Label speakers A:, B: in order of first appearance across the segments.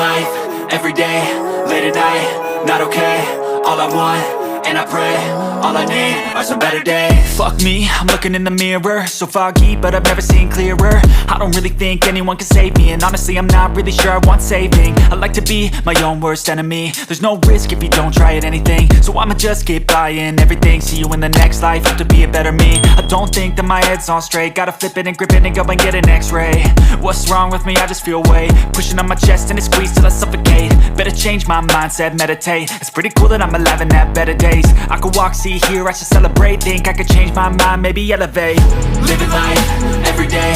A: life, every day, late at night, not okay. All I want, and I pray, all I need are some better days.
B: Fuck me, I'm looking in the mirror, so foggy, but I've never seen clearer. I don't really think anyone can save me, and honestly I'm not really sure I want saving. I like to be my own worst enemy. There's no risk if you don't try at anything, so I'ma just keep buying everything. See you in the next life, have to be a better me. I don't think that my head's on straight, gotta flip it and grip it and go and get an x-ray. What's wrong with me? I just feel weight pushing on my chest and it squeezes till I suffocate. Better change my mindset, meditate. It's pretty cool that I'm alive and have better days. I could walk, see, hear, I should celebrate. Think I could change my mind, maybe elevate.
A: Living life, every day,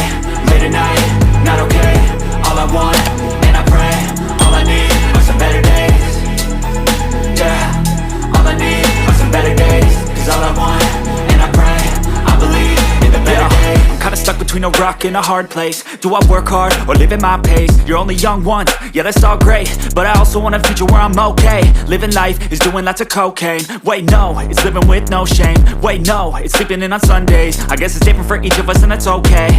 A: late at night, not okay. All I want, and I pray, all I need are some better days. Yeah, all I need are some better days. Cause all I want, and I pray, I believe in the better days.
B: I'm kinda stuck between a rock and a hard place. Do I work hard or live at my pace? You're only young once, yeah that's all great, but I also want a future where I'm okay. Living life is doing lots of cocaine. Wait no, it's living with no shame. Wait no, it's sleeping in on Sundays. I guess it's different for each of us and that's okay.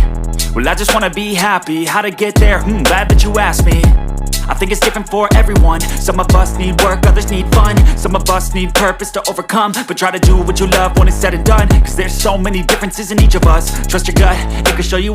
B: Well I just wanna be happy, how to get there? Glad that you asked me. I think it's different for everyone. Some of us need work, others need fun. Some of us need purpose to overcome. But try to do what you love when it's said and done, cause there's so many differences in each of us. Trust your gut, it can show you